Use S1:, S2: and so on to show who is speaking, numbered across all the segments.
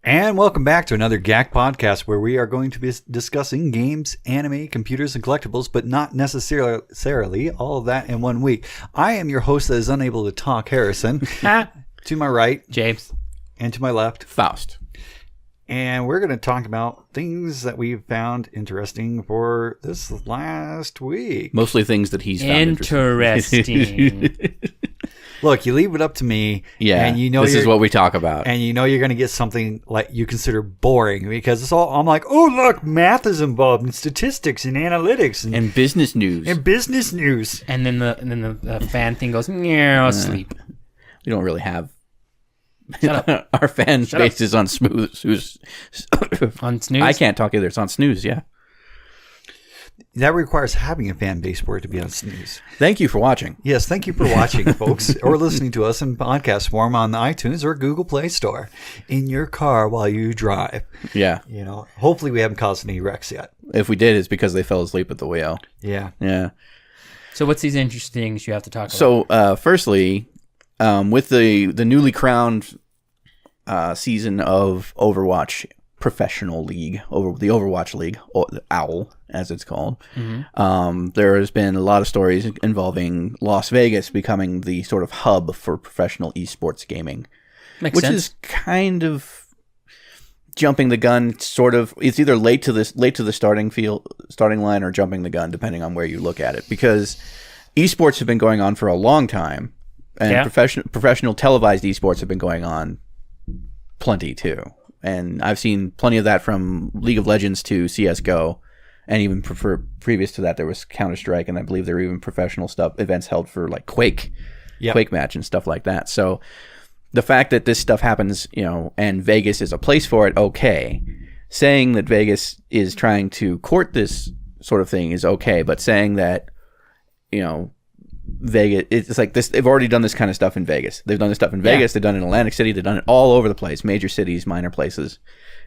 S1: And welcome back to another GACC podcast where we are going to be discussing games, anime, computers, and collectibles, but not necessarily all of that in 1 week. I am your host that is unable to talk, Harrison. To my right,
S2: James.
S1: And to my left,
S3: Faust.
S1: And we're going to talk about things that we've found interesting for this last week.
S3: Mostly things that he's found
S2: interesting.
S1: Look, you leave it up to me.
S3: Yeah,
S1: and you know
S3: this is what we talk about.
S1: And you know you're going to get something like you consider boring because it's all. I'm like, oh look, math is involved in statistics and analytics
S3: and business news.
S1: And business news.
S2: And then the fan thing goes, I'll sleep.
S3: We don't really have.
S2: Shut up.
S3: Our fan base is on snooze.
S2: On snooze?
S3: I can't talk either. It's on snooze, yeah.
S1: That requires having a fan base for it to be on snooze.
S3: Thank you for watching.
S1: Yes, thank you for watching, folks, or listening to us in podcast form on the iTunes or Google Play Store in your car while you drive.
S3: Yeah.
S1: You know, hopefully we haven't caused any wrecks yet.
S3: If we did, it's because they fell asleep at the wheel.
S1: Yeah.
S3: Yeah.
S2: So what's these interesting things you have to talk about?
S3: So, firstly, with the newly crowned season of Overwatch Professional League, the Overwatch League, or the OWL, as it's called, there has been a lot of stories involving Las Vegas becoming the sort of hub for professional esports gaming.
S2: Makes sense.
S3: Is kind of jumping the gun. Sort of, it's either late to the starting line, or jumping the gun, depending on where you look at it. Because esports have been going on for a long time, and professional televised esports have been going on plenty too. And I've seen plenty of that from League of Legends to CSGO, and even previous to that there was Counter-Strike, and I believe there were even professional events held for like Quake match and stuff like that. So the fact that this stuff happens, and Vegas is a place for it, okay. Saying that Vegas is trying to court this sort of thing is okay, but saying that, Vegas, it's like this. They've already done this kind of stuff in Vegas. They've done this stuff in Vegas. They've done it in Atlantic City. They've done it all over the place. Major cities, minor places.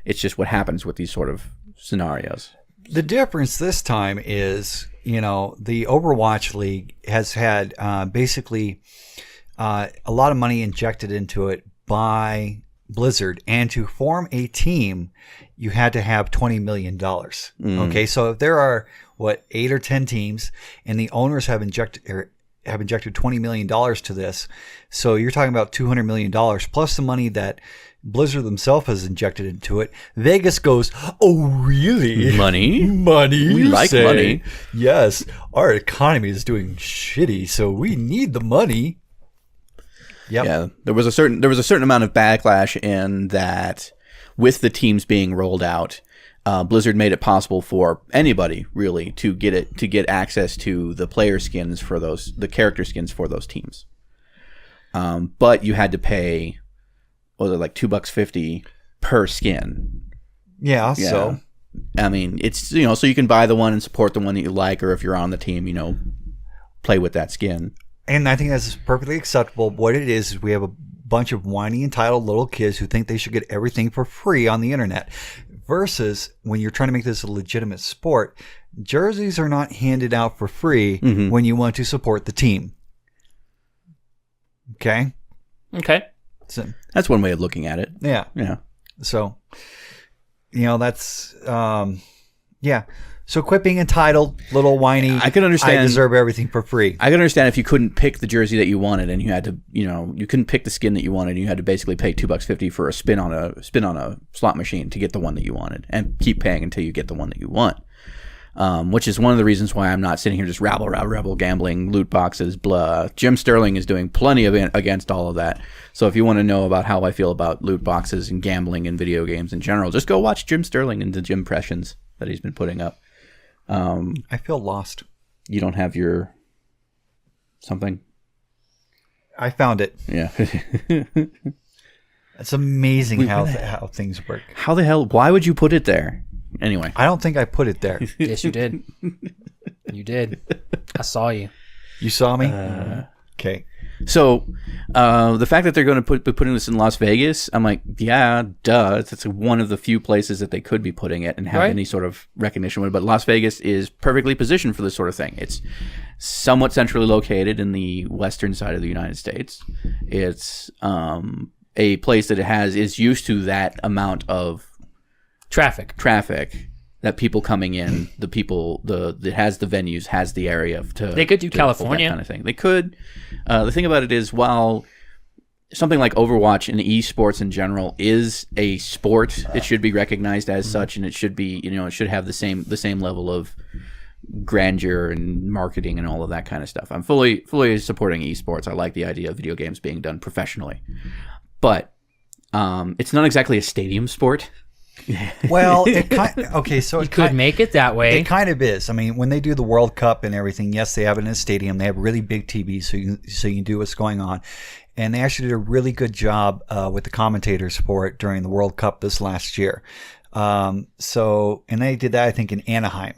S3: It's just what happens with these sort of scenarios.
S1: The difference this time is, the Overwatch League has had basically a lot of money injected into it by Blizzard, and to form a team, you had to have $20 million. Okay, so if there are 8 or 10 teams, and the owners have injected $20 million to this. So you're talking about $200 million plus the money that Blizzard themselves has injected into it. Vegas goes, oh, really?
S3: Money?
S1: Money?
S3: We like
S1: say?
S3: Money.
S1: Yes. Our economy is doing shitty, so we need the money. Yep.
S3: Yeah. There was a certain amount of backlash in that with the teams being rolled out. Blizzard made it possible for anybody really to get access to the player skins for the character skins for those teams. But you had to pay, what was it, like $2.50 per skin.
S1: Yeah. So,
S3: I mean, it's, so you can buy the one and support the one that you like, or if you're on the team, play with that skin.
S1: And I think that's perfectly acceptable. What it is we have a bunch of whiny, entitled little kids who think they should get everything for free on the internet. Versus when you're trying to make this a legitimate sport, jerseys are not handed out for free when you want to support the team. Okay. So
S3: that's one way of looking at it.
S1: Yeah.
S3: Yeah.
S1: So, that's So quit being entitled, little whiny.
S3: I can understand.
S1: I deserve everything for free.
S3: I can understand if you couldn't pick the jersey that you wanted, and you had to, you couldn't pick the skin that you wanted, and you had to basically pay $2.50 for a spin on a slot machine to get the one that you wanted, and keep paying until you get the one that you want. Which is one of the reasons why I'm not sitting here just rabble gambling, loot boxes, blah. Jim Sterling is doing plenty of against all of that. So if you want to know about how I feel about loot boxes and gambling and video games in general, just go watch Jim Sterling and the Jim impressions that he's been putting up.
S1: I feel lost.
S3: You don't have your something?
S1: I found it.
S3: Yeah.
S1: It's amazing how things work.
S3: How the hell? Why would you put it there? Anyway.
S1: I don't think I put it there.
S2: Yes, you did. You did. I saw you.
S1: You saw me? Okay.
S3: So, the fact that they're going to be putting this in Las Vegas, I'm like, yeah, duh. It's one of the few places that they could be putting it and have any sort of recognition with it. But Las Vegas is perfectly positioned for this sort of thing. It's somewhat centrally located in the western side of the United States. It's a place that is used to that amount of
S2: Traffic.
S3: that people coming in, that has the venues, has the area
S2: They could do California.
S3: that kind of thing. They could. The thing about it is, while something like Overwatch and esports in general is a sport, it should be recognized as such, and it should be, it should have the same level of grandeur and marketing and all of that kind of stuff. I'm fully supporting esports. I like the idea of video games being done professionally, but it's not exactly a stadium sport.
S1: Well,
S2: You could make it that way.
S1: It kind of is. I mean, when they do the World Cup and everything, yes, they have it in a stadium. They have really big TVs, so you can do what's going on. And they actually did a really good job with the commentators for it during the World Cup this last year. And they did that, I think, in Anaheim.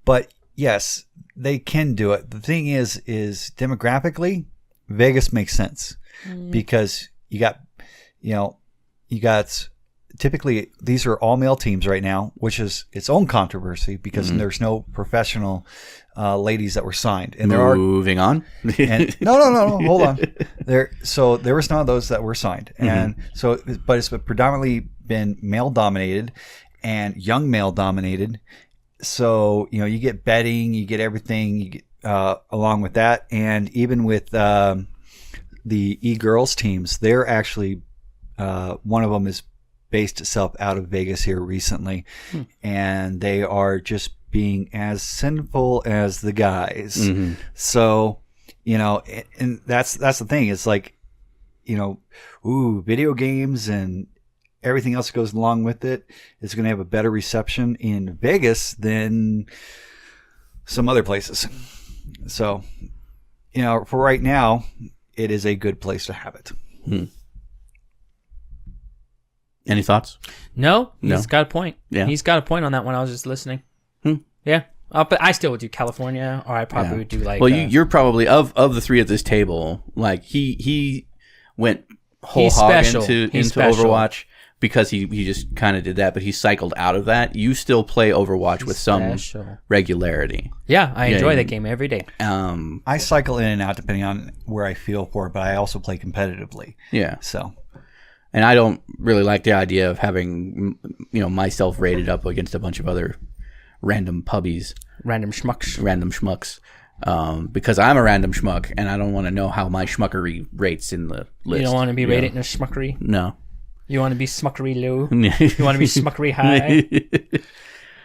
S1: But yes, they can do it. The thing is demographically, Vegas makes sense because you got typically these are all male teams right now, which is its own controversy because there's no professional ladies that were signed. And
S3: Moving on.
S1: And no, hold on. There was none of those that were signed, and but it's predominantly been male dominated and young male dominated. So you get betting, you get everything along with that, and even with the e-girls teams, they're actually one of them is based itself out of Vegas here recently, and they are just being as sinful as the guys. So, and that's the thing. It's like, video games and everything else that goes along with it is going to have a better reception in Vegas than some other places. So, for right now, it is a good place to have it.
S3: Any thoughts?
S2: No, he's got a point.
S3: Yeah.
S2: He's got a point on that one. I was just listening. Yeah. But I still would do California, or I probably would do like...
S3: Well, you're probably, of the three at this table, like, he went whole hog into Overwatch because he just kind of did that, but he cycled out of that. You still play Overwatch with some regularity.
S2: Yeah, I enjoy that game every day.
S1: I cycle in and out depending on where I feel for it, but I also play competitively.
S3: Yeah.
S1: So...
S3: And I don't really like the idea of having, myself rated up against a bunch of other random pubbies.
S2: Random schmucks.
S3: Because I'm a random schmuck, and I don't want to know how my schmuckery rates in the list.
S2: You don't want to be rated in a schmuckery?
S3: No.
S2: You want to be schmuckery low? You want to be schmuckery high?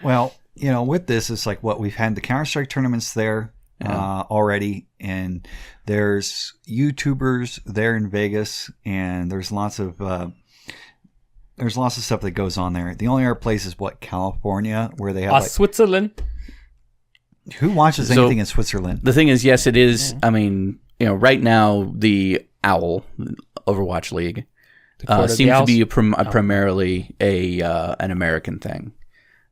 S1: Well, with this, it's like we've had the Counter-Strike tournaments there already, and there's YouTubers there in Vegas, and there's lots of stuff that goes on there. The only other place is California, where they have
S2: Switzerland.
S1: Who watches anything in Switzerland?
S3: The thing is, yes, it is. I mean, right now the OWL, Overwatch League, seems to be primarily an American thing.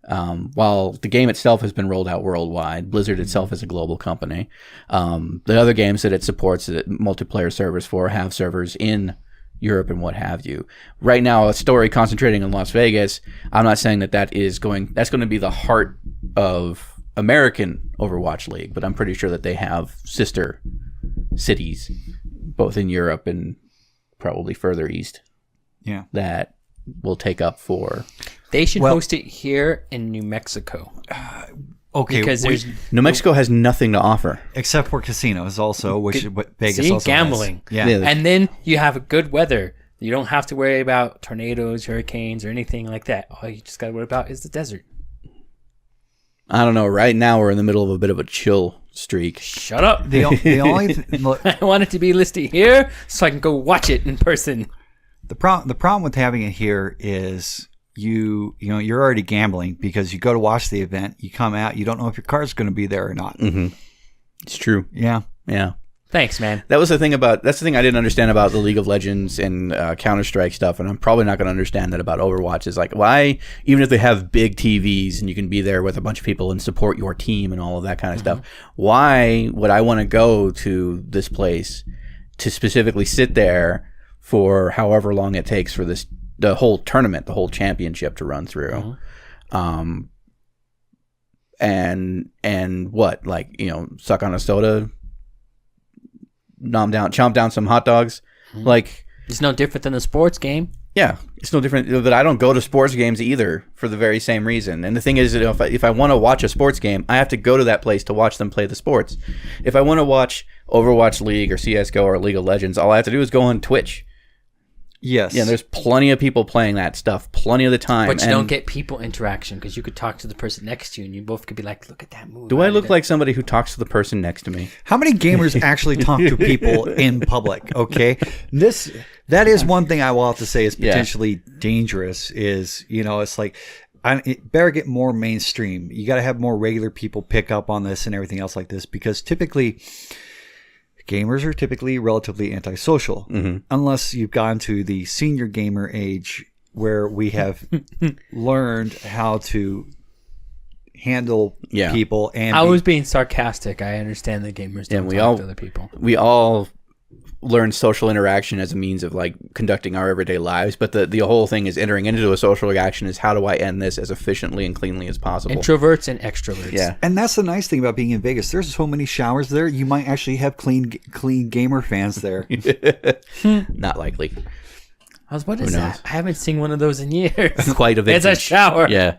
S3: While the game itself has been rolled out worldwide, Blizzard itself is a global company. The other games that it supports, that multiplayer servers for, have servers in Europe and what have you. Right now, a story concentrating in Las Vegas. I'm not saying that's going to be the heart of American Overwatch League, but I'm pretty sure that they have sister cities, both in Europe and probably further east.
S1: Yeah,
S3: that will take up for.
S2: They should host it here in New Mexico.
S1: Okay,
S2: because
S3: New Mexico has nothing to offer
S1: except for casinos, also, which is what Vegas also
S2: gambling.
S1: Has. Yeah,
S2: and then you have good weather. You don't have to worry about tornadoes, hurricanes, or anything like that. All you just got to worry about is the desert.
S3: I don't know. Right now, we're in the middle of a bit of a chill streak.
S2: Shut up.
S1: The only
S2: I want it to be listed here so I can go watch it in person.
S1: The problem with having it here is you're already gambling because you go to watch the event, you come out, you don't know if your car's going to be there or not.
S3: Mm-hmm. It's true.
S1: Yeah.
S2: Thanks, man.
S3: That's the thing I didn't understand about the League of Legends and Counter-Strike stuff, and I'm probably not going to understand that about Overwatch, is like, why, even if they have big TVs and you can be there with a bunch of people and support your team and all of that kind of stuff, why would I want to go to this place to specifically sit there for however long it takes for the whole tournament, the whole championship to run through? And what, like, suck on a soda, chomp down some hot dogs? Like,
S2: It's no different than a sports game.
S3: Yeah, it's no different. But I don't go to sports games either for the very same reason. And the thing is, that if I want to watch a sports game, I have to go to that place to watch them play the sports. If I want to watch Overwatch League or CS:GO or League of Legends, all I have to do is go on Twitch.
S1: Yes.
S3: Yeah, there's plenty of people playing that stuff, plenty of the time.
S2: But you don't get people interaction because you could talk to the person next to you and you both could be like, look at that move.
S3: Do I look like somebody who talks to the person next to me?
S1: How many gamers actually talk to people in public? Okay, that is one thing I will have to say is potentially dangerous. Is it's like it better get more mainstream. You got to have more regular people pick up on this and everything else like this, because typically gamers are typically relatively antisocial, unless you've gone to the senior gamer age where we have learned how to handle people. And
S2: I was being sarcastic. I understand that gamers don't talk to other people.
S3: We all learn social interaction as a means of like conducting our everyday lives, but the whole thing is entering into a social reaction is how do I end this as efficiently and cleanly as possible.
S2: Introverts and extroverts.
S3: Yeah.
S1: And that's the nice thing about being in Vegas. There's so many showers there. You might actually have clean gamer fans there.
S3: Not likely.
S2: What is that? I haven't seen one of those in years.
S3: Quite a bit.
S2: It's a shower.
S3: Yeah.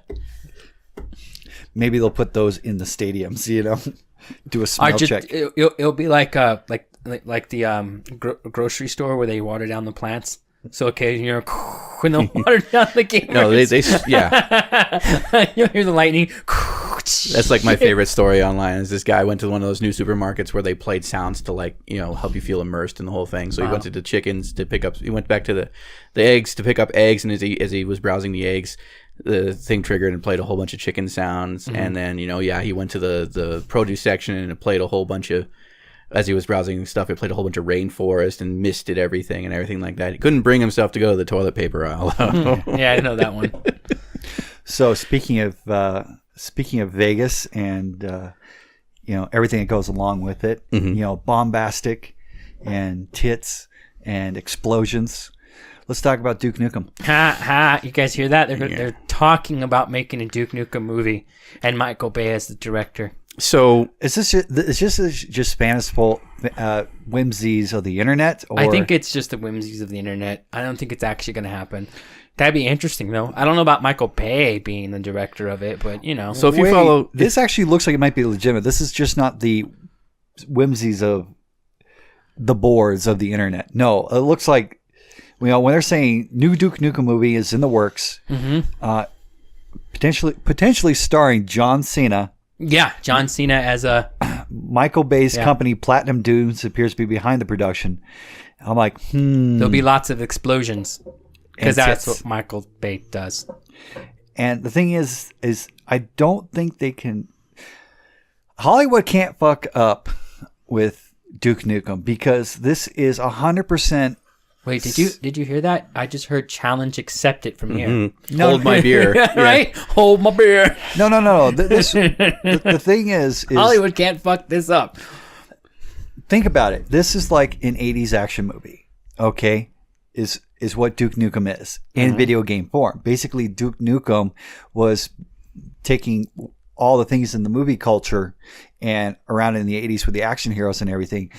S1: Maybe they'll put those in the stadiums, do a smell check.
S2: It'll be like the grocery store where they water down the plants. So occasionally you're when they water down the gamers.
S3: No,
S2: You'll hear the lightning.
S3: That's like my favorite story online. Is this guy went to one of those new supermarkets where they played sounds to help you feel immersed in the whole thing. So he went to the chickens to pick up. He went back to the eggs to pick up eggs, and as he was browsing the eggs, the thing triggered and played a whole bunch of chicken sounds. And then he went to the produce section and it played a whole bunch of. As he was browsing stuff, it played a whole bunch of rainforest and misted everything and everything like that. He couldn't bring himself to go to the toilet paper aisle.
S2: Yeah, I know that one.
S1: So speaking of Vegas and everything that goes along with it, bombastic and tits and explosions. Let's talk about Duke Nukem.
S2: You guys hear that? They're talking about making a Duke Nukem movie, and Michael Bay as the director.
S3: So
S1: is this just fanciful whimsies of the internet? Or?
S2: I think it's just the whimsies of the internet. I don't think it's actually going to happen. That'd be interesting, though. I don't know about Michael Bay being the director of it, but
S3: So if you follow,
S1: this actually looks like it might be legitimate. This is just not the whimsies of the boards of the internet. No, it looks like when they're saying new Duke Nukem movie is in the works, potentially starring John Cena.
S2: Yeah, John Cena as a
S1: Michael Bay's company Platinum Dunes appears to be behind the production. I'm like,
S2: There'll be lots of explosions because that's what Michael Bay does.
S1: And the thing is I don't think they can. Hollywood can't fuck up with Duke Nukem because this is 100%.
S2: Wait, did you hear that? I just heard challenge accepted from here.
S3: No, hold my beer.
S2: Right? Hold my beer.
S1: No. The thing is
S2: Hollywood can't fuck this up.
S1: Think about it. This is like an 80s action movie. Okay? Is what Duke Nukem is in video game form. Basically, Duke Nukem was taking all the things in the movie culture and around in the 80s with the action heroes and everything.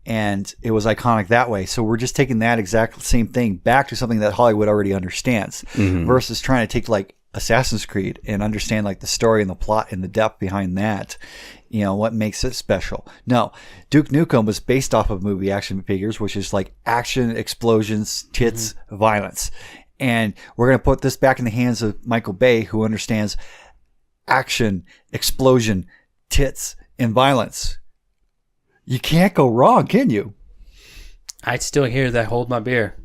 S1: And it was iconic that way. So we're just taking that exact same thing back to something that Hollywood already understands versus trying to take like Assassin's Creed and understand like the story and the plot and the depth behind that. What makes it special. No, Duke Nukem was based off of movie action figures, which is like action, explosions, tits, violence. And we're going to put this back in the hands of Michael Bay, who understands action, explosion, tits, and violence. You can't go wrong, can you?
S2: I'd still hear that hold my beer.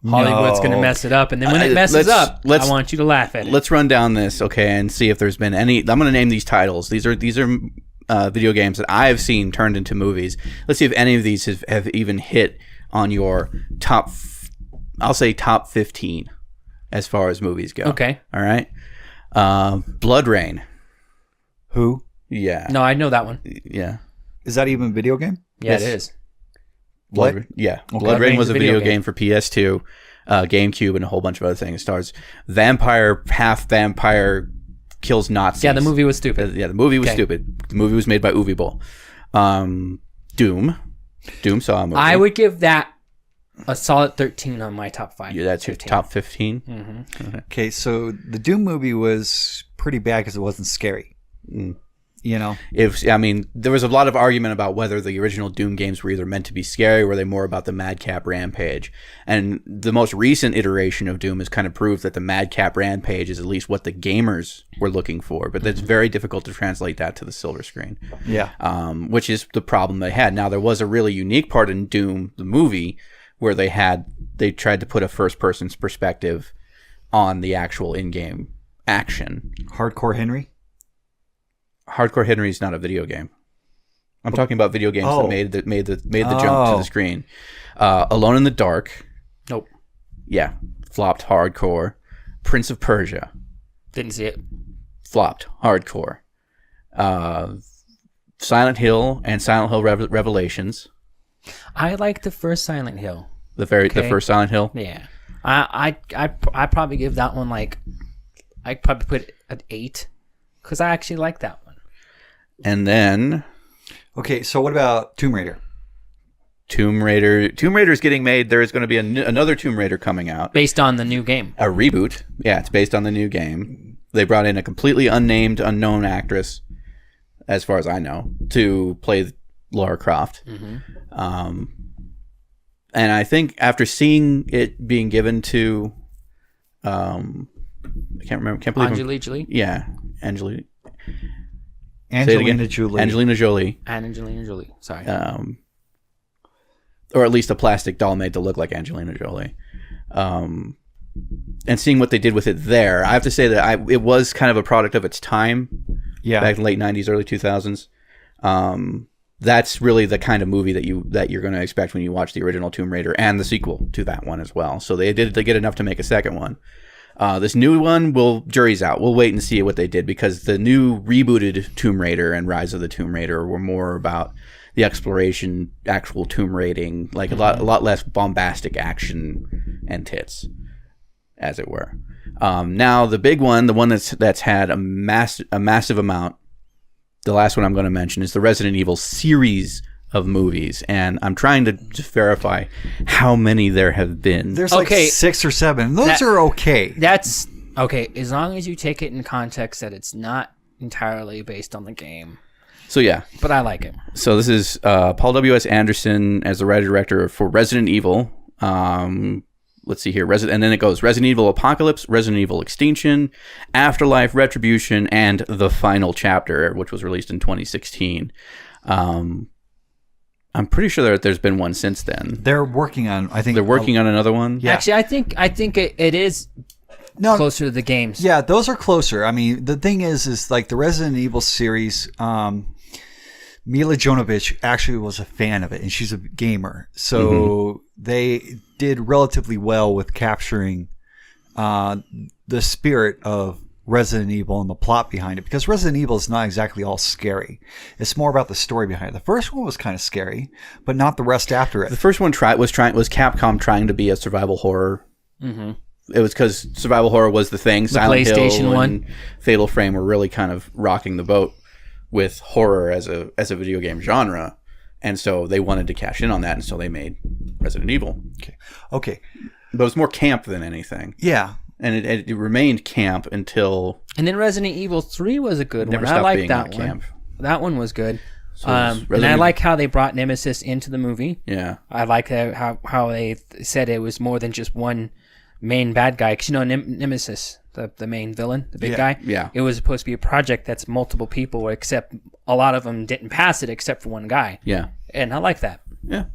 S2: Hollywood's going to mess it up. And then when it messes up, I want you to laugh at it.
S3: Let's run down this, okay, and see if there's been any. I'm going to name these titles. These are video games that I have seen turned into movies. Let's see if any of these have even hit on your top, I'll say top 15 as far as movies go.
S2: Okay.
S3: All right. Blood Rain.
S1: Who?
S3: Yeah.
S2: No, I know that one.
S3: Yeah.
S1: Is that even a video game?
S2: Yeah, yes. It is.
S3: Blood Rain was a video game
S2: game
S3: for PS2, GameCube, and a whole bunch of other things. It stars vampire, half vampire, kills Nazis.
S2: Yeah, the movie was stupid.
S3: The movie was stupid. The movie was made by Uwe Boll. Doom saw a movie.
S2: I would give that a solid 13 on my top 5.
S3: Yeah, that's
S2: 15.
S3: your top 15.
S1: Okay, so the Doom movie was pretty bad because it wasn't scary. You know,
S3: There was a lot of argument about whether the original Doom games were either meant to be scary or were they more about the madcap rampage. And the most recent iteration of Doom has kind of proved that the madcap rampage is at least what the gamers were looking for. But it's very difficult to translate that to the silver screen.
S1: yeah.
S3: Which is the problem they had. Now, there was a really unique part in Doom, the movie, where they tried to put a first person's perspective on the actual in-game action.
S1: Hardcore Henry.
S3: Hardcore Henry is not a video game. I'm talking about video games that made the jump to the screen. Alone in the Dark.
S2: Nope.
S3: Yeah, flopped hardcore. Prince of Persia.
S2: Didn't see it.
S3: Flopped hardcore. Silent Hill and Silent Hill Revelations.
S2: I like the first Silent Hill.
S3: The first Silent Hill.
S2: Yeah. I probably give that one I'd probably put it at 8 because I actually like that one.
S3: And then
S1: Okay, so what about Tomb Raider?
S3: Tomb Raider is getting made. There is going to be another Tomb Raider coming out.
S2: Based on the new game.
S3: A reboot. Yeah, it's based on the new game. They brought in a completely unknown actress, as far as I know, to play Lara Croft. And I think after seeing it being given to, I can't believe
S2: Angelina Jolie.
S3: Yeah, Angelina
S1: Jolie.
S3: Angelina Jolie.
S2: Angelina Jolie. Sorry.
S3: Or at least a plastic doll made to look like Angelina Jolie. And seeing what they did with it there, I have to say that it was kind of a product of its time.
S1: Yeah.
S3: Back in the late 90s, early 2000s. That's really the kind of movie that you're going to expect when you watch the original Tomb Raider and the sequel to that one as well. So they get enough to make a second one. This new one, jury's out. We'll wait and see what they did, because the new rebooted Tomb Raider and Rise of the Tomb Raider were more about the exploration, actual tomb raiding, like a lot less bombastic action and tits, as it were. Now the big one, the one that's had a massive amount. The last one I'm going to mention is the Resident Evil series of movies, and I'm trying to just verify how many there have been.
S1: There's like 6 or 7. Those are okay.
S2: That's okay, as long as you take it in context that it's not entirely based on the game.
S3: So yeah.
S2: But I like it.
S3: So this is Paul W.S. Anderson as the writer-director for Resident Evil. Let's see here. And then it goes Resident Evil Apocalypse, Resident Evil Extinction, Afterlife, Retribution, and The Final Chapter, which was released in 2016. I'm pretty sure that there's been one since then.
S1: They're working on. I think
S3: they're working on another one.
S2: Yeah. Actually, I think it is closer to the games.
S1: Yeah, those are closer. I mean, the thing is like the Resident Evil series. Mila Jovovich actually was a fan of it, and she's a gamer. So they did relatively well with capturing the spirit of Resident Evil and the plot behind it, because Resident Evil is not exactly all scary. It's more about the story behind it. The first one was kind of scary, but not the rest after it.
S3: The first one was Capcom trying to be a survival horror. It was because survival horror was the thing. Silent Hill and Fatal Frame were really kind of rocking the boat with horror as a video game genre, and so they wanted to cash in on that, and so they made Resident Evil.
S1: Okay,
S3: but it was more camp than anything.
S1: Yeah,
S3: and it remained camp until.
S2: And then Resident Evil 3 was a good one. I like that one. Camp. That one was good. So and I like how they brought Nemesis into the movie.
S3: Yeah,
S2: I like how they said it was more than just one main bad guy, because Nemesis, the main villain, the big guy.
S3: Yeah.
S2: It was supposed to be a project that's multiple people, except a lot of them didn't pass it except for one guy.
S3: Yeah.
S2: And I like that.
S3: Yeah.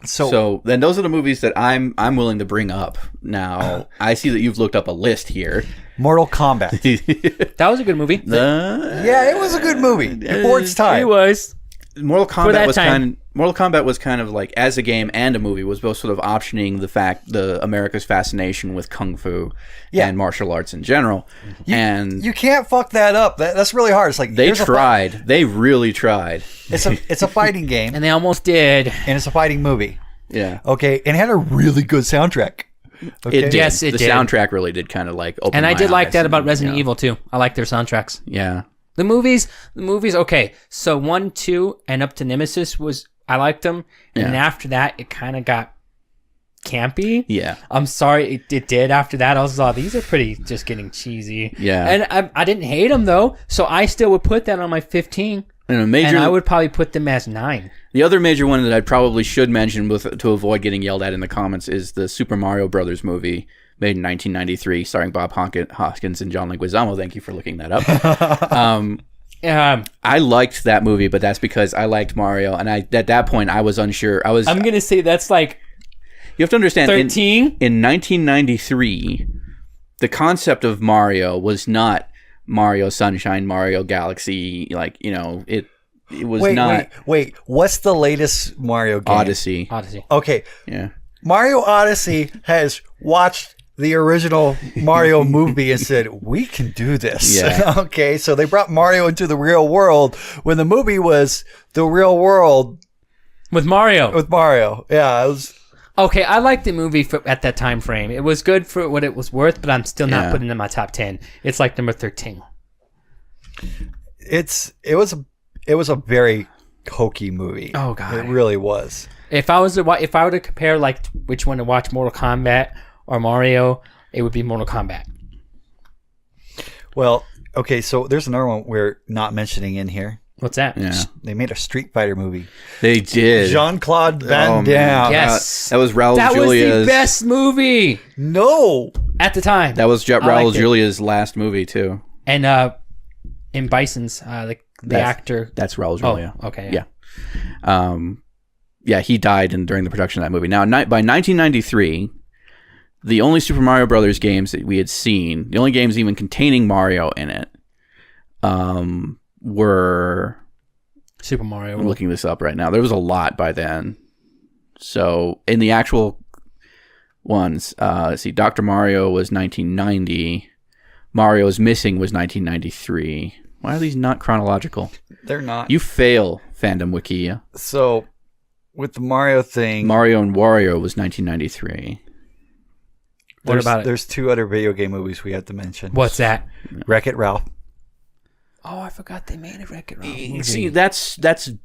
S3: So then those are the movies that I'm willing to bring up. Now, I see that you've looked up a list here.
S1: Mortal Kombat.
S2: That was a good movie.
S1: Yeah, it was a good movie. Before its time.
S2: It was.
S3: Mortal Kombat was kind of like, as a game and a movie, was both sort of optioning the America's fascination with kung fu and martial arts in general.
S1: You can't fuck that up. That's really hard. It's like
S3: they tried. They really tried.
S1: It's a fighting game,
S2: and they almost did.
S1: And it's a fighting movie.
S3: Yeah.
S1: Okay, and it had a really good soundtrack. Okay.
S3: It did.
S2: Yes, it
S3: did. The soundtrack really did kind of like open.
S2: And I did like that about
S3: and,
S2: Resident Evil too. I like their soundtracks.
S3: Yeah.
S2: The movies, okay. So 1, 2, and up to Nemesis I liked them. And after that, it kind of got campy.
S3: Yeah.
S2: I'm sorry it did after that. I was like, these are pretty just getting cheesy.
S3: Yeah.
S2: And I didn't hate them though, so I still would put that on my 15.
S3: And
S2: I would probably put them as 9.
S3: The other major one that I probably should mention to avoid getting yelled at in the comments is the Super Mario Brothers movie made in 1993, starring Bob Hoskins and John Leguizamo. Thank you for looking that up. I liked that movie, but that's because I liked Mario, and at that point I was unsure. I'm
S2: gonna say that's like
S3: you have to understand
S2: 13
S3: in 1993, the concept of Mario was not Mario Sunshine, Mario Galaxy, it was not.
S1: Wait. What's the latest Mario game?
S3: Odyssey.
S1: Okay.
S3: Yeah.
S1: Mario Odyssey has watched the original Mario movie and said, we can do this.
S3: Yeah.
S1: Okay. So they brought Mario into the real world when the movie was the real world
S2: with Mario.
S1: Yeah. It was.
S2: Okay, I liked the movie at that time frame. It was good for what it was worth, but I'm still not putting it in my top 10. It's like number 13.
S1: It was a very hokey movie.
S2: Oh god,
S1: it really was.
S2: If I were to compare like which one to watch, Mortal Kombat or Mario, it would be Mortal Kombat.
S1: Well, okay, so there's another one we're not mentioning in here.
S2: What's that?
S3: Yeah.
S1: They made a Street Fighter movie.
S3: They did.
S1: Jean-Claude Van Damme.
S2: Yes.
S3: That was Raul
S2: That
S3: Julia's.
S2: was the best movie.
S1: No.
S2: At the time.
S3: That was Raul Julia's last movie too.
S2: And in Bison's the actor.
S3: That's Raul Julia.
S2: Oh, okay.
S3: Yeah. He died during the production of that movie. Now, by 1993, the only Super Mario Brothers games that we had seen, the only games even containing Mario in it, were
S2: Super Mario World.
S3: I'm looking this up right now. There was a lot by then. So in the actual ones, let's see, Dr. Mario was 1990. Mario's Missing was 1993. Why are these not chronological?
S1: They're not.
S3: You fail, Fandom Wiki.
S1: So with the Mario thing,
S3: Mario and Wario was 1993.
S2: What about it?
S1: There's 2 other video game movies we have to mention.
S2: What's that?
S1: Wreck-It Ralph.
S2: Oh, I forgot they made a Wreck-It Ralph movie.
S3: See, that's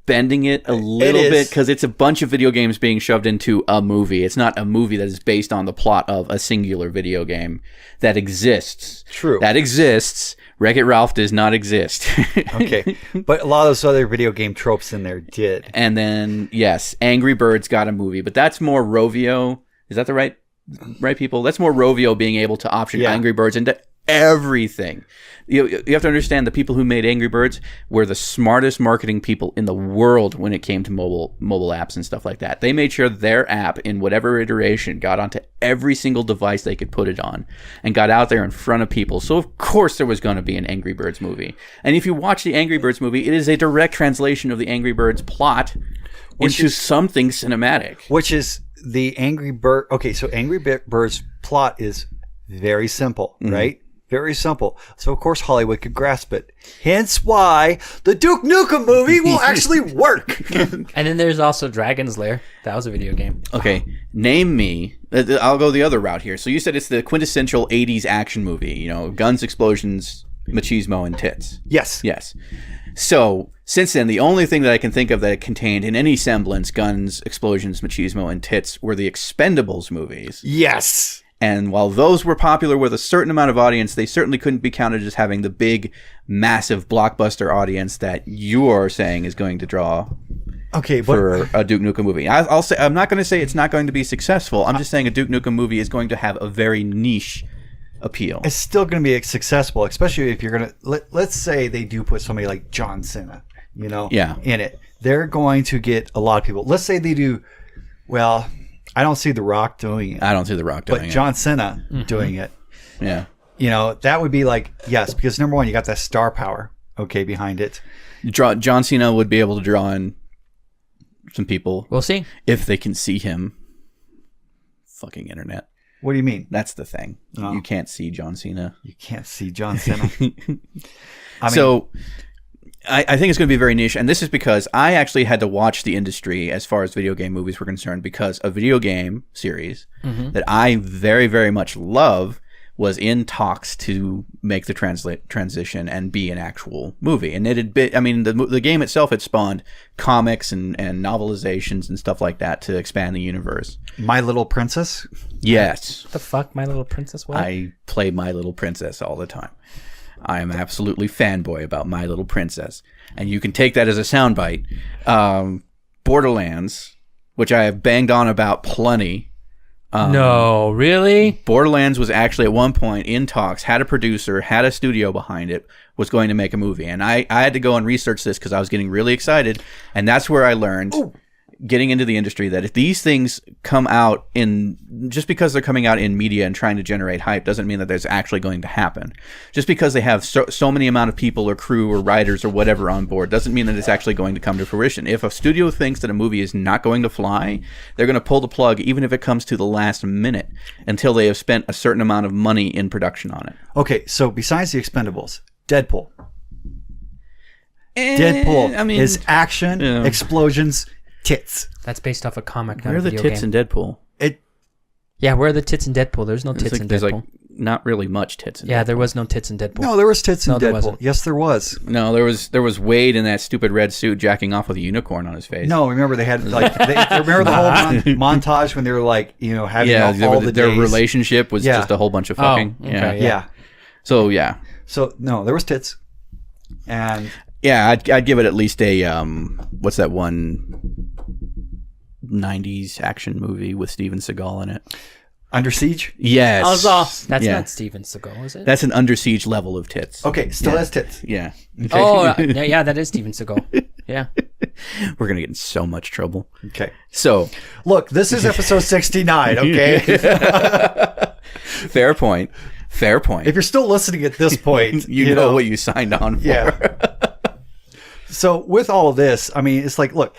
S3: bending it a little bit because it's a bunch of video games being shoved into a movie. It's not a movie that is based on the plot of a singular video game that exists.
S1: True.
S3: That exists. Wreck-It Ralph does not exist.
S1: Okay. But a lot of those other video game tropes in there did.
S3: And then, yes, Angry Birds got a movie, but that's more Rovio. Is that the right people? That's more Rovio being able to option Angry Birds into everything. You have to understand the people who made Angry Birds were the smartest marketing people in the world when it came to mobile apps and stuff like that. They made sure their app in whatever iteration got onto every single device they could put it on and got out there in front of people. So of course there was going to be an Angry Birds movie. And if you watch the Angry Birds movie, it is a direct translation of the Angry Birds plot into something cinematic.
S1: Which is the Angry Bird. Okay, so Angry Birds plot is very simple, right? Very simple. So, of course, Hollywood could grasp it. Hence why the Duke Nukem movie will actually work.
S2: And then there's also Dragon's Lair. That was a video game.
S3: Okay, name me. I'll go the other route here. So you said it's the quintessential 80s action movie. You know, guns, explosions, machismo, and tits.
S1: Yes.
S3: Yes. So, since then, the only thing that I can think of that it contained in any semblance guns, explosions, machismo, and tits were the Expendables movies.
S1: Yes.
S3: And while those were popular with a certain amount of audience, they certainly couldn't be counted as having the big, massive blockbuster audience that you are saying is going to draw for a Duke Nukem movie. I'll say I'm not going to say it's not going to be successful. I'm just saying a Duke Nukem movie is going to have a very niche appeal.
S1: It's still going to be successful, especially if you're going to let's say they do put somebody like John Cena, in it. They're going to get a lot of people. Let's say they do well. I don't see The Rock doing it.
S3: I don't see The Rock doing it.
S1: But John Cena doing it.
S3: Yeah.
S1: That would be like, yes, because number one, you got that star power, behind it.
S3: John Cena would be able to draw in some people.
S2: We'll see.
S3: If they can see him. Fucking internet.
S1: What do you mean?
S3: That's the thing.
S1: Oh.
S3: You can't see John Cena.
S1: You can't see John Cena.
S3: I think it's going to be very niche, and this is because I actually had to watch the industry as far as video game movies were concerned because a video game series that I very, very much love was in talks to make the transition and be an actual movie. And it had been, I mean, the game itself had spawned comics and novelizations and stuff like that to expand the universe.
S1: My Little Princess?
S3: Yes.
S2: What the fuck, My Little Princess? What?
S3: I play My Little Princess all the time. I am absolutely fanboy about My Little Princess. And you can take that as a soundbite. Borderlands, which I have banged on about plenty.
S2: No, really?
S3: Borderlands was actually at one point in talks, had a producer, had a studio behind it, was going to make a movie. And I had to go and research this because I was getting really excited. And that's where I learned, getting into the industry, that if these things come out just because they're coming out in media and trying to generate hype doesn't mean that that's actually going to happen. Just because they have so many amount of people or crew or writers or whatever on board doesn't mean that it's actually going to come to fruition. If a studio thinks that a movie is not going to fly, they're going to pull the plug even if it comes to the last minute until they have spent a certain amount of money in production on it.
S1: Okay, so besides the Expendables, Deadpool. Deadpool is action, explosions, tits.
S2: That's based off a comic, not
S3: Where
S2: a
S3: are the
S2: video
S3: tits
S2: game.
S3: in Deadpool?
S2: Yeah, where are the tits in Deadpool? There's no tits in
S3: There's
S2: Deadpool.
S3: like not really much tits in
S2: Yeah,
S3: Deadpool.
S2: there was no tits in Deadpool.
S1: No, there was tits in
S2: No, there
S1: Deadpool.
S2: wasn't.
S1: Yes, there was.
S3: No, there was Wade in that stupid red suit jacking off with a unicorn on his face.
S1: No, remember they had like remember the whole montage when they were like having all the
S3: their
S1: days?
S3: relationship was
S1: Yeah.
S3: just a whole bunch of fucking.
S2: okay,
S1: Yeah.
S3: So yeah,
S1: So no, there was tits, and
S3: yeah, I'd give it at least a what's that one 90s action movie with Steven Seagal in it?
S1: Under Siege.
S3: Yes,
S2: That's
S3: Yeah.
S2: not Steven Seagal, is it?
S3: That's an Under Siege level of tits.
S1: Okay, still has tits.
S3: Yeah.
S2: Oh, yeah, that is Steven Seagal. Yeah.
S3: We're gonna get in so much trouble.
S1: Okay,
S3: So
S1: look, this is episode 69. Okay,
S3: fair point. Fair point.
S1: if you're still listening at this point,
S3: you know what you signed on for.
S1: Yeah. So with all of this, I mean, it's like, look,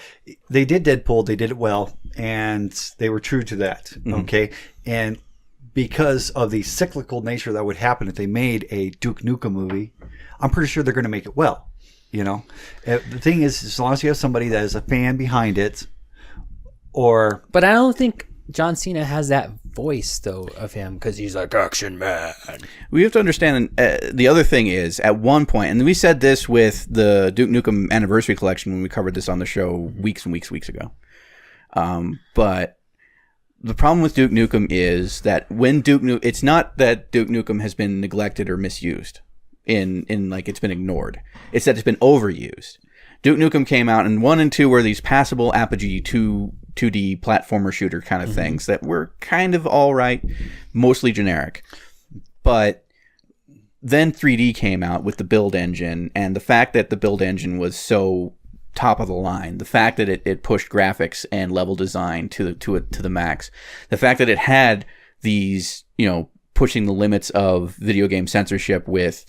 S1: they did Deadpool, they did it well, and they were true to that. Okay, and because of the cyclical nature that would happen if they made a Duke Nukem movie, I'm pretty sure they're going to make it well. The thing is, as long as you have somebody that is a fan behind it, or
S2: But I don't think John Cena has that voice, though, of him, because he's like, action man.
S3: We have to understand the other thing is, at one point, and we said this with the Duke Nukem Anniversary Collection when we covered this on the show weeks and weeks ago. But the problem with Duke Nukem is that when it's not that Duke Nukem has been neglected or misused in like it's been ignored. It's that it's been overused. Duke Nukem came out, and 1 and 2 were these passable Apogee 2D platformer shooter kind of things that were kind of all right, mostly generic. But then 3D came out with the build engine, and the fact that the build engine was so top of the line, the fact that it pushed graphics and level design to the max, the fact that it had these, pushing the limits of video game censorship with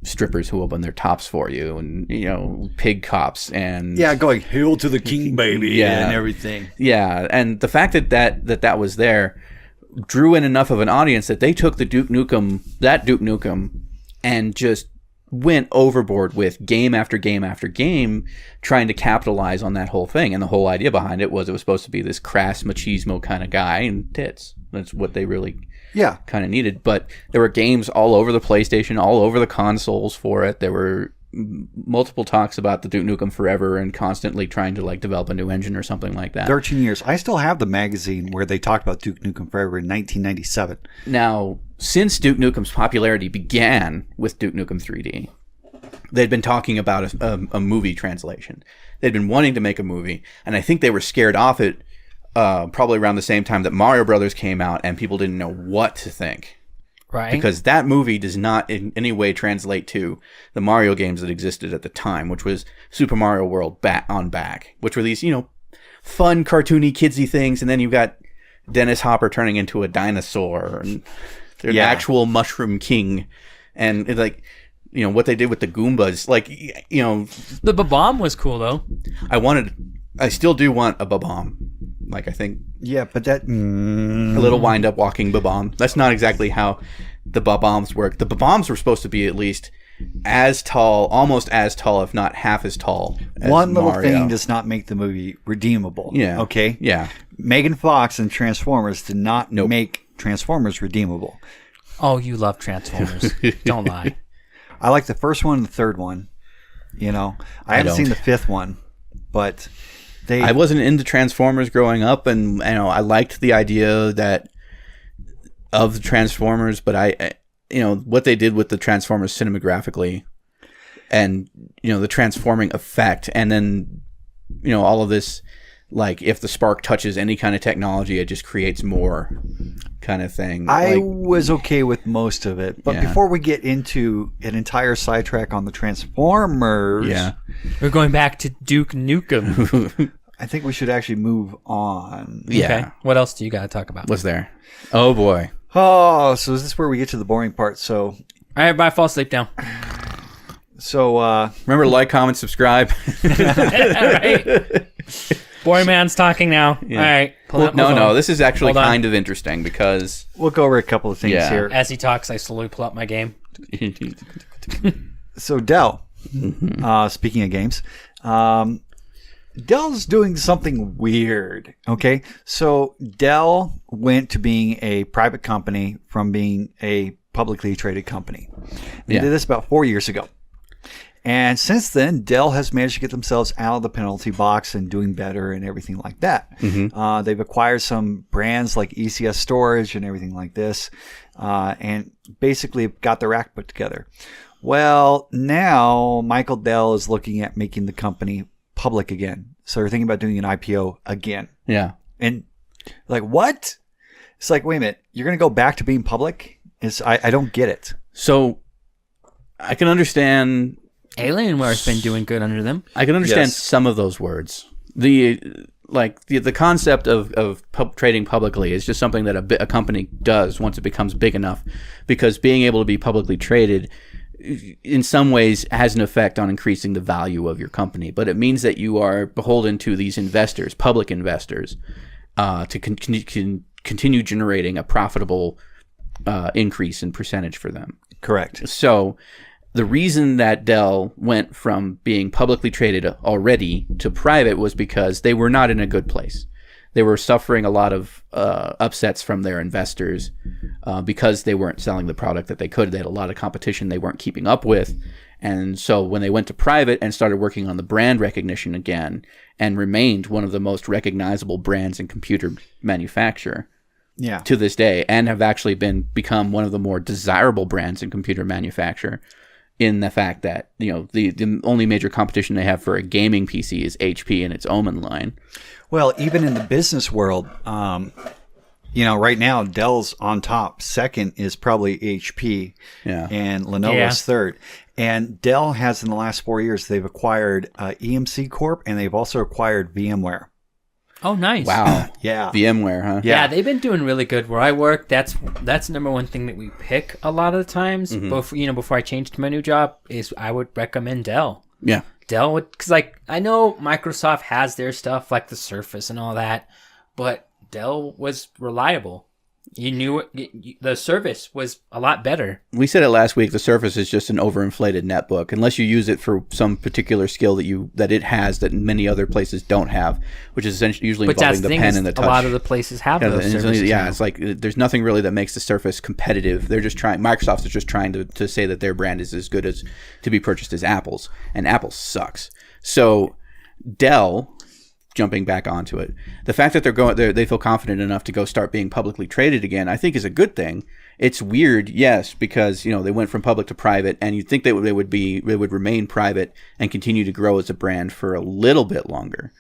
S3: strippers who open their tops for you, and pig cops, and
S1: going hail to the king, baby, and everything.
S3: Yeah, and the fact that was there drew in enough of an audience that they took the Duke Nukem, and just went overboard with game after game after game, trying to capitalize on that whole thing. And the whole idea behind it was supposed to be this crass machismo kind of guy and tits. That's what they really kind of needed. But there were games all over the PlayStation, all over the consoles for it. There were multiple talks about the Duke Nukem Forever and constantly trying to develop a new engine or something like that.
S1: 13 years. I still have the magazine where they talked about Duke Nukem Forever in 1997.
S3: Now, since Duke Nukem's popularity began with Duke Nukem 3D, they'd been talking about a movie translation. They'd been wanting to make a movie, and I think they were scared off it probably around the same time that Mario Brothers came out, and people didn't know what to think.
S2: Right.
S3: Because that movie does not in any way translate to the Mario games that existed at the time, which was Super Mario World on back, which were these, fun, cartoony, kidsy things. And then you've got Dennis Hopper turning into a dinosaur, and they're the actual Mushroom King. And it's what they did with the Goombas,
S2: The Bomb was cool, though.
S3: I still do want a Babam. I think.
S1: Yeah, but that...
S3: A little wind-up walking Babam. That's not exactly how the Babams work. The Babams were supposed to be at least as tall, almost as tall, if not half as tall as
S1: One little
S3: Mario.
S1: thing does not make the movie redeemable.
S3: Yeah.
S1: Okay?
S3: Yeah.
S1: Megan Fox and Transformers did not make Transformers redeemable.
S2: Oh, you love Transformers. Don't lie.
S1: I like the first one and the third one. You know, I haven't seen the fifth one, but
S3: I wasn't into Transformers growing up, and I liked the idea of the Transformers, but I what they did with the Transformers cinemagraphically, and the transforming effect, and then all of this, like if the spark touches any kind of technology, it just creates more kind of thing.
S1: I was okay with most of it, but
S3: Yeah.
S1: before we get into an entire sidetrack on the Transformers,
S2: We're going back to Duke Nukem.
S1: I think we should actually move on.
S3: Yeah.
S2: Okay. What else do you got to talk about?
S3: What's there? Oh boy.
S1: Oh, so is this where we get to the boring part? So,
S2: All right, bye. Fall asleep now.
S3: Remember to like, comment, subscribe.
S2: All right. Boy man's talking now.
S3: Yeah.
S2: All right. Pull up my phone.
S3: No, this is actually
S2: Hold on.
S3: kind of interesting because
S1: we'll go over a couple of things
S3: Yeah.
S1: here.
S2: As he talks, I slowly pull up my game.
S1: So Dell, speaking of games, Dell's doing something weird. Okay, so Dell went to being a private company from being a publicly traded company. They did this about 4 years ago. And since then, Dell has managed to get themselves out of the penalty box and doing better and everything like that. They've acquired some brands like ECS Storage and everything like this, and basically got their act put together. Well, now Michael Dell is looking at making the company public again. So they're thinking about doing an IPO again.
S3: yeah.
S1: And like, what? It's like, wait a minute, you're going to go back to being public? I don't get it.
S3: So I can understand.
S2: Alienware's been doing good under them.
S3: I can understand
S1: Yes.
S3: some of those words. The concept of trading publicly is just something that a company does once it becomes big enough, because being able to be publicly traded in some ways has an effect on increasing the value of your company. But it means that you are beholden to these investors, public investors, to continue generating a profitable increase in percentage for them.
S1: Correct.
S3: So the reason that Dell went from being publicly traded already to private was because they were not in a good place. They were suffering a lot of upsets from their investors because they weren't selling the product that they could. They had a lot of competition they weren't keeping up with. And so when they went to private and started working on the brand recognition again and remained one of the most recognizable brands in computer manufacture to this day, and have actually become one of the more desirable brands in computer manufacture, in the fact that the only major competition they have for a gaming PC is HP and its Omen line.
S1: Well, even in the business world, right now Dell's on top. Second is probably HP, and Lenovo's third. And Dell has, in the last 4 years, they've acquired EMC Corp, and they've also acquired VMware.
S2: Oh, nice.
S3: Wow.
S1: Yeah.
S3: VMware, huh?
S2: Yeah, they've been doing really good. Where I work, that's number one thing that we pick a lot of the times. Before I change to my new job, is I would recommend Dell.
S3: Yeah.
S2: Dell would, because I know Microsoft has their stuff like the Surface and all that, but Dell was reliable. You knew the service was a lot better.
S3: We said it last week. The Surface is just an overinflated netbook, unless you use it for some particular skill that it has that many other places don't have, which is essentially usually involving the pen and the touch.
S2: A lot of the places have those services.
S3: Yeah, it's like there's nothing really that makes the Surface competitive. They're just trying. Microsoft is just trying to say that their brand is as good as to be purchased as Apple's, and Apple sucks. So Dell, jumping back onto it, the fact that they feel confident enough to go start being publicly traded again, I think is a good thing. It's weird, yes, because they went from public to private, and you'd think they would remain private and continue to grow as a brand for a little bit longer.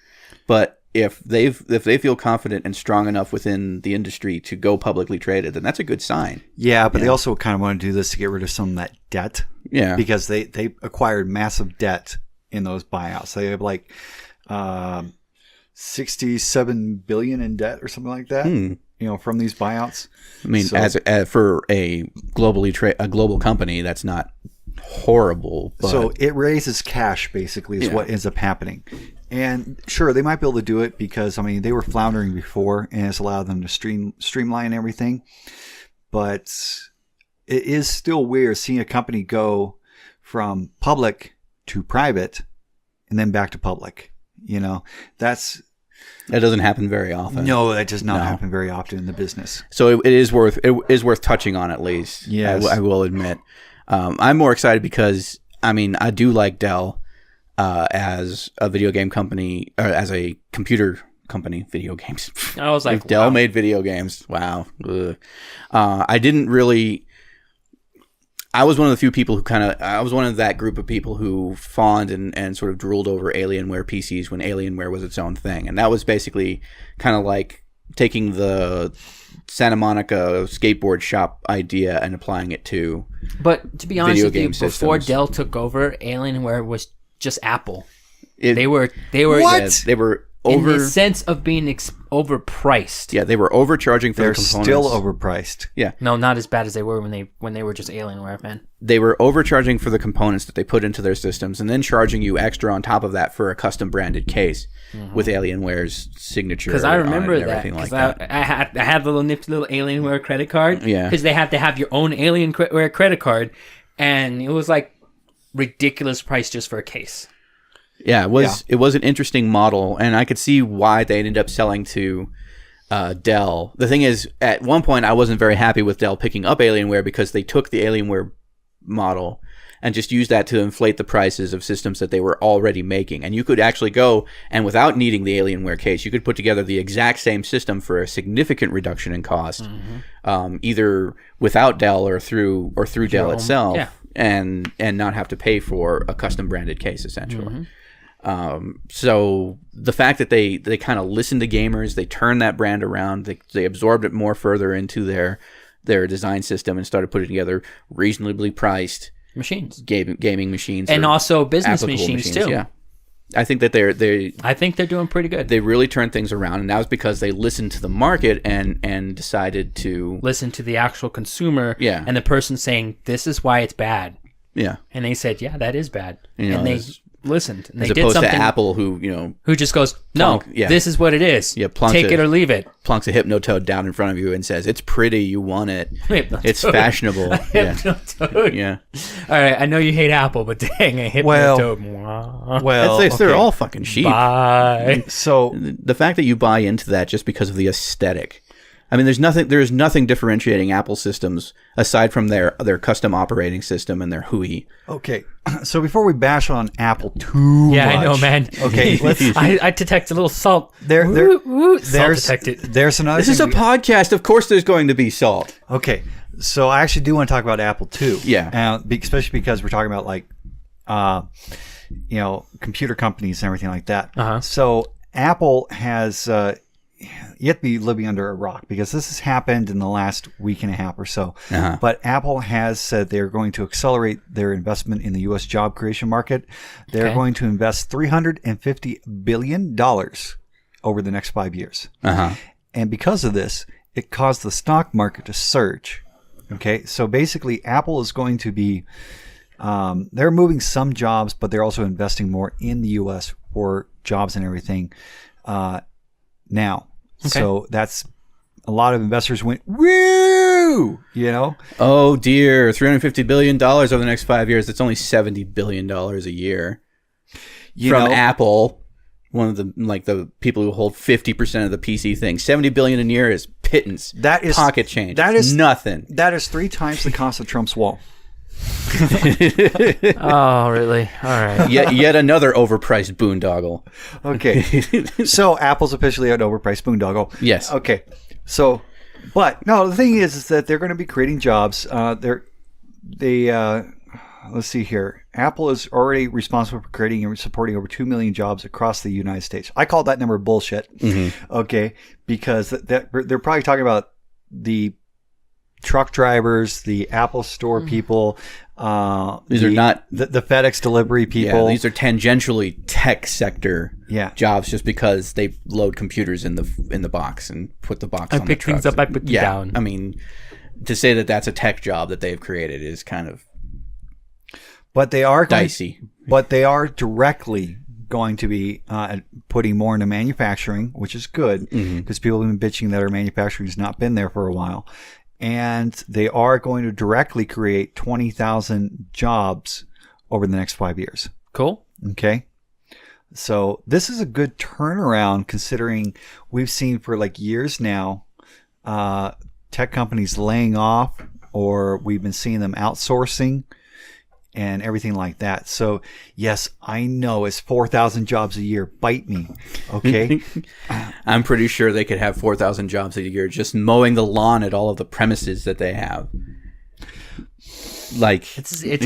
S3: But if they feel confident and strong enough within the industry to go publicly traded, then that's a good sign.
S1: Yeah, but they also kind of want to do this to get rid of some of that debt.
S3: Yeah,
S1: because they acquired massive debt in those buyouts. They have like 67 billion in debt or something like that. From these buyouts.
S3: I mean, as for a global company, that's not horrible. But
S1: so it raises cash, basically, is what ends up happening. And sure, they might be able to do it because they were floundering before, and it's allowed them to streamline everything. But it is still weird seeing a company go from public to private and then back to public.
S3: That doesn't happen very often.
S1: No, that does not happen very often in the business.
S3: So it is worth touching on at least.
S1: Yes.
S3: I will admit. I'm more excited because I do like Dell as a video game company, or as a computer company, video games.
S2: I was like,
S3: if Dell made video games. Wow. I didn't really. I was one of the few people who I was one of that group of people who fawned and sort of drooled over Alienware PCs when Alienware was its own thing. And that was basically kind of like taking the Santa Monica skateboard shop idea and applying it to
S2: But to be honest with you, before
S3: systems.
S2: Dell took over, Alienware was just Apple.
S3: They
S2: What?
S3: Yeah, they were
S2: in the sense of being overpriced.
S3: Yeah, they were overcharging for
S1: They're
S3: the components.
S1: still overpriced.
S3: Yeah.
S2: No, not as bad as they were when they were just Alienware, man.
S3: They were overcharging for the components that they put into their systems and then charging you extra on top of that for a custom branded case with Alienware's signature.
S2: Because I remember
S3: on it and
S2: that.
S3: everything like
S2: Because
S3: that.
S2: I had the little nifty little Alienware credit card.
S3: Yeah.
S2: Because they had to have your own Alienware credit card, and it was like ridiculous price just for a case.
S3: Yeah, it was an interesting model, and I could see why they ended up selling to Dell. The thing is, at one point, I wasn't very happy with Dell picking up Alienware because they took the Alienware model and just used that to inflate the prices of systems that they were already making. And you could actually go, and without needing the Alienware case, you could put together the exact same system for a significant reduction in cost, either without Dell or through Dell itself, and not have to pay for a custom branded case, essentially. So the fact that they kind of listened to gamers, they turned that brand around, they absorbed it more further into their design system and started putting together reasonably priced
S2: machines,
S3: gaming machines,
S2: and also business machines too.
S3: Yeah, I think that
S2: I think they're doing pretty good.
S3: They really turned things around, and that was because they listened to the market and decided to
S2: listen to the actual consumer.
S3: Yeah.
S2: And the person saying, "This is why it's bad."
S3: Yeah,
S2: and they said, "Yeah, that is bad,"
S3: and
S2: they listened. And
S3: as
S2: they
S3: opposed
S2: did something
S3: to Apple, who
S2: just goes, "No, this is what it is.
S3: Yeah,
S2: take it or leave it."
S3: Plunks a Hypnotoad down in front of you and says, "It's pretty. You want it. It's fashionable."
S2: Hypnotoad.
S3: Yeah.
S2: All right, I know you hate Apple, but dang, a Hypnotoad.
S3: They're all fucking cheap.
S2: Bye.
S1: So
S3: the fact that you buy into that just because of the aesthetic. I mean, there is nothing differentiating Apple systems aside from their custom operating system and their HUI.
S1: Okay, so before we bash on Apple too much,
S2: I know, man.
S1: Okay,
S2: I detect a little salt.
S1: Salt detected. There's another.
S3: This is a podcast. Of course, there's going to be salt.
S1: Okay, so I actually do want to talk about Apple too.
S3: Yeah,
S1: especially because we're talking about like, computer companies and everything like that. So Apple has. You have to be living under a rock because this has happened in the last week and a half or so. But Apple has said they're going to accelerate their investment in the U.S. job creation market. They're going to invest $350 billion over the next 5 years. And because of this, it caused the stock market to surge. Okay, so basically Apple is going to be, they're moving some jobs, but they're also investing more in the U.S. for jobs and everything now. Okay. So that's a lot of investors went, woo,
S3: Oh dear, $350 billion over the next 5 years. That's only $70 billion a year. From Apple, one of the people who hold 50% of the PC thing. $70 billion a year is pittance.
S1: That is
S3: pocket change.
S1: That is
S3: nothing.
S1: That is 3 times the cost of Trump's wall.
S2: Oh, really? All right.
S3: Yet another overpriced boondoggle.
S1: Okay. So Apple's officially an overpriced boondoggle.
S3: Yes.
S1: Okay. So, but no, the thing is that they're going to be creating jobs. Let's see here. Apple is already responsible for creating and supporting over 2 million jobs across the United States. I call that number bullshit. Okay, because they're probably talking about the truck drivers, the Apple Store people.
S3: These are not
S1: the FedEx delivery people.
S3: Yeah, these are tangentially tech sector jobs, just because they load computers in the box and put the box. I
S2: pick things up. I put them down.
S3: I mean, to say that that's a tech job that they've created is kind of.
S1: But they are
S3: dicey.
S1: But they are directly going to be putting more into manufacturing, which is good because people have been bitching that our manufacturing has not been there for a while. And they are going to directly create 20,000 jobs over the next 5 years.
S2: Cool.
S1: Okay. So this is a good turnaround considering we've seen for like years now tech companies laying off, or we've been seeing them outsourcing and everything like that. So yes, I know it's 4,000 jobs a year. Bite me, okay?
S3: I'm pretty sure they could have 4,000 jobs a year just mowing the lawn at all of the premises that they have. Like,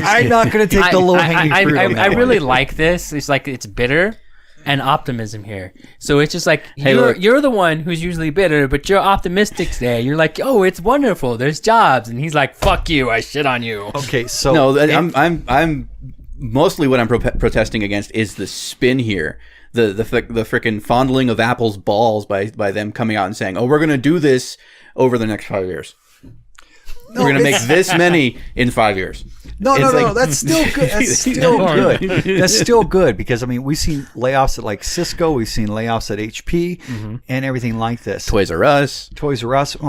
S1: I'm not going to take the low hanging fruit.
S2: I really like this. It's like it's bitter and optimism here. So it's just like
S3: Hey,
S2: you're the one who's usually bitter, but you're optimistic today. You're like, oh, it's wonderful. There's jobs, and he's like, fuck you. I shit on you.
S1: Okay, so
S3: no, I'm mostly what I'm protesting against is the spin here. The freaking fondling of Apple's balls by them coming out and saying, oh, we're going to do this over the next 5 years. We're going to make this many in 5 years.
S1: No. That's still good. That's still good. That's still good because, I mean, we've seen layoffs at like Cisco. We've seen layoffs at HP and everything like this.
S3: Toys R Us.
S1: Well,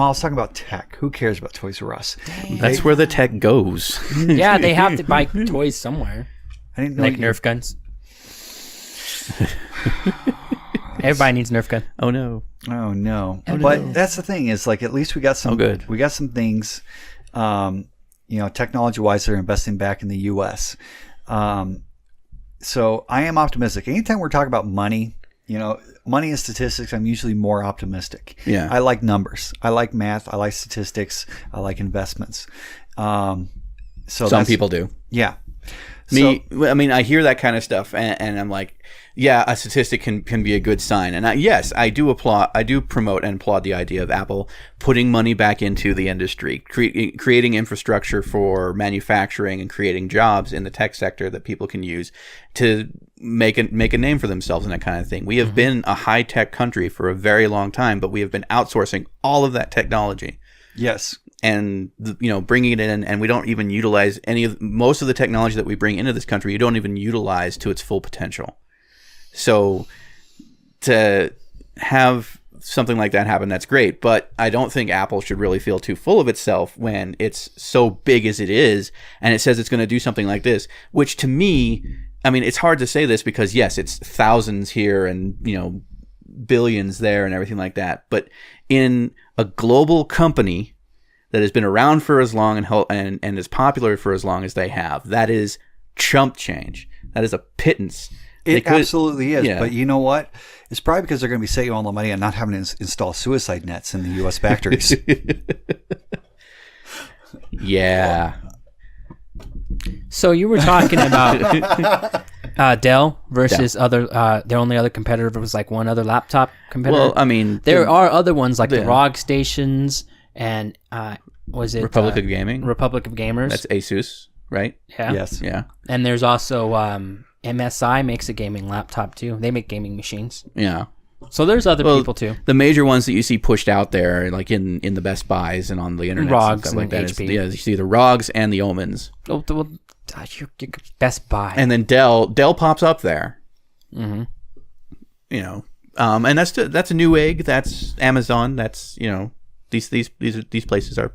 S1: I was talking about tech. Who cares about Toys R Us?
S3: That's where the tech goes.
S2: Yeah, they have to buy toys somewhere.
S1: I didn't know
S2: Like Nerf guns. Everybody needs a Nerf gun.
S3: Oh, no.
S1: Oh no! But that's the thing is like at least we got some.
S3: Oh, good.
S1: We got some things, technology-wise, they're investing back in the U.S. So I am optimistic. Anytime we're talking about money, money and statistics, I'm usually more optimistic.
S3: Yeah.
S1: I like numbers. I like math. I like statistics. I like investments. So
S3: Some people do.
S1: Yeah.
S3: I hear that kind of stuff, and I'm like, yeah, a statistic can be a good sign. And I do promote and applaud the idea of Apple putting money back into the industry, creating infrastructure for manufacturing and creating jobs in the tech sector that people can use to make a name for themselves and that kind of thing. We have been a high tech country for a very long time, but we have been outsourcing all of that technology.
S1: Yes.
S3: And bringing it in, and we don't even utilize most of the technology that we bring into this country. You don't even utilize to its full potential. So to have something like that happen, that's great. But I don't think Apple should really feel too full of itself when it's so big as it is, and it says it's going to do something like this. Which to me, I mean, it's hard to say this because yes, it's thousands here and billions there and everything like that. But in a global company that has been around for as long and is popular for as long as they have, that is chump change. That is a pittance.
S1: It absolutely is.
S3: Yeah.
S1: But you know what? It's probably because they're going to be saving all the money and not having to install suicide nets in the U.S. factories.
S3: Yeah.
S2: So you were talking about Dell versus other. Their only other competitor was like one other laptop competitor.
S3: Well, I mean,
S2: there are other ones like the ROG stations and was it
S3: Republic of Gaming?
S2: Republic of Gamers.
S3: That's Asus, right?
S2: Yeah.
S1: Yes.
S3: Yeah.
S2: And there's also MSI makes a gaming laptop too. They make gaming machines.
S3: Yeah.
S2: So there's other people too.
S3: The major ones that you see pushed out there, like in the Best Buys and on the internet,
S2: ROGs
S3: and stuff like that.
S2: HP.
S3: You see the ROGs and the Omens.
S2: Oh, well, Best Buy.
S3: And then Dell pops up there.
S2: Mm-hmm.
S3: And that's a new egg. That's Amazon. That's these places are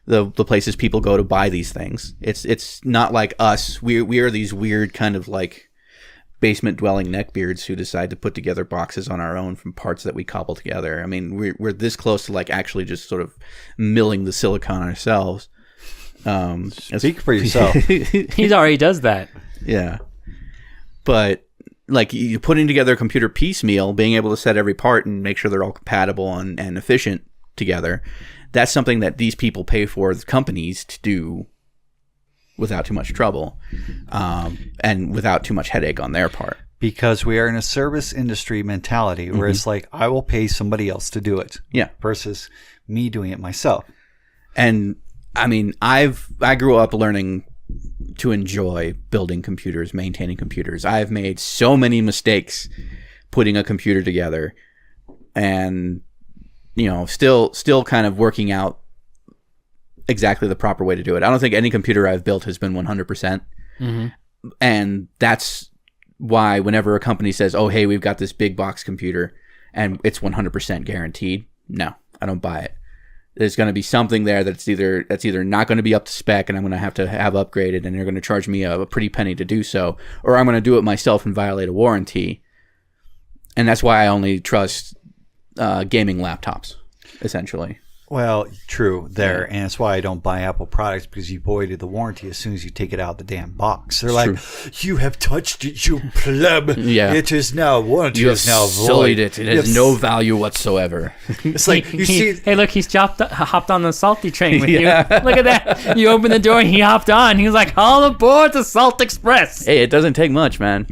S3: the places people go to buy these things. It's not like us. We are these weird kind of like basement dwelling neckbeards who decide to put together boxes on our own from parts that we cobble together. I mean, we're this close to like actually just sort of milling the silicon ourselves.
S1: Speak for yourself.
S2: He already does that.
S3: Yeah, but like you putting together a computer piecemeal, being able to set every part and make sure they're all compatible and efficient together, that's something that these people pay for the companies to do without too much trouble and without too much headache on their part.
S1: Because we are in a service industry mentality where it's like, I will pay somebody else to do it.
S3: Yeah.
S1: Versus me doing it myself.
S3: And I mean, I grew up learning to enjoy building computers, maintaining computers. I've made so many mistakes putting a computer together and still kind of working out exactly the proper way to do it. I don't think any computer I've built has been 100%.
S2: Mm-hmm.
S3: And that's why whenever a company says, oh, hey, we've got this big box computer and it's 100% guaranteed, no, I don't buy it. there's going to be something there that's either not going to be up to spec and I'm going to have upgraded and they're going to charge me a pretty penny to do so, or I'm going to do it myself and violate a warranty. And that's why I only trust gaming laptops, essentially.
S1: Well, true there, and that's why I don't buy Apple products, because you voided the warranty as soon as you take it out of the damn box. They're like, "You have touched it, you pleb.
S3: Yeah.
S1: It is now warranty
S3: You have
S1: is now
S3: sullied
S1: void.
S3: it. It has no value whatsoever.
S1: It's like you see.
S2: Hey, look, he's hopped on the salty train with
S3: Yeah.
S2: you. Look at that. You open the door and he hopped on. He was like, all aboard the Salt Express.
S3: Hey, it doesn't take much, man.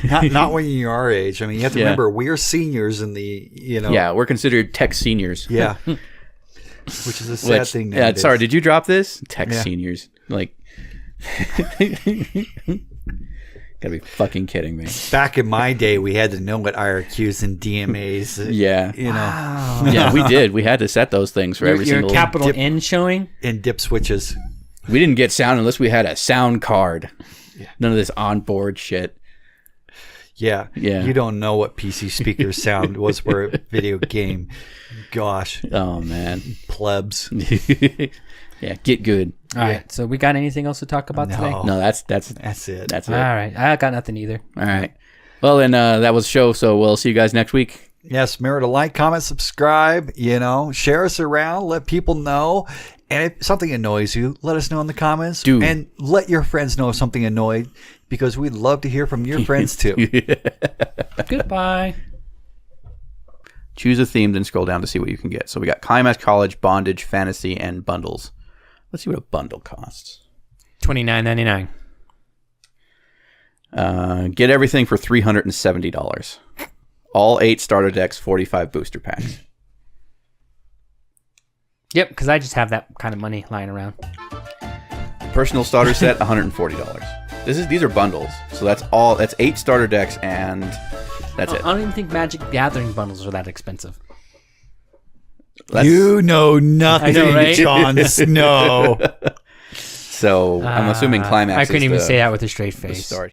S1: Not when you're our age. I mean, you have to
S3: Yeah.
S1: remember we're seniors in the
S3: Yeah, we're considered tech seniors.
S1: yeah. Which is a sad thing
S3: Yeah,
S1: nowadays.
S3: sorry, did you drop this? Tech
S1: Yeah.
S3: seniors. Like, gotta be fucking kidding me.
S1: Back in my day, we had to know what IRQs and DMAs.
S3: Yeah.
S1: You know,
S3: Yeah, we did. We had to set those things for every
S2: Your
S3: single
S2: capital N showing.
S1: and dip switches.
S3: We didn't get sound unless we had a sound card. None of this onboard shit.
S1: Yeah.
S3: Yeah.
S1: You don't know what PC speaker sound was for a video game. Gosh,
S3: Oh man.
S1: plebs.
S3: Yeah, get good.
S2: All right. So we got anything else to talk about
S1: No.
S2: today?
S3: No, that's
S1: That's it.
S3: that's it.
S2: All right. I got nothing either.
S3: All right. Well, then that was the show. So we'll see you guys next week.
S1: Yes, remember to like, comment, subscribe, share us around, let people know. And if something annoys you, let us know in the comments.
S3: Do.
S1: And let your friends know if something annoyed, because we'd love to hear from your friends too.
S2: Goodbye.
S3: Choose a theme, then scroll down to see what you can get. So we got Climax College, Bondage, Fantasy, and Bundles. Let's see what a bundle costs.
S2: $29.99.
S3: Get everything for $370. All 8 starter decks, 45 booster packs.
S2: Yep, because I just have that kind of money lying around.
S3: Personal starter set, $140. These are bundles. So that's 8 starter decks, and that's it.
S2: I don't even think Magic Gathering bundles are that expensive.
S3: That's-
S1: You know nothing,
S2: I know, right?
S1: Jon Snow.
S3: So I'm assuming Climax
S2: I couldn't
S3: is
S2: even
S3: the-
S2: say that with a straight
S3: the
S2: face.
S3: start.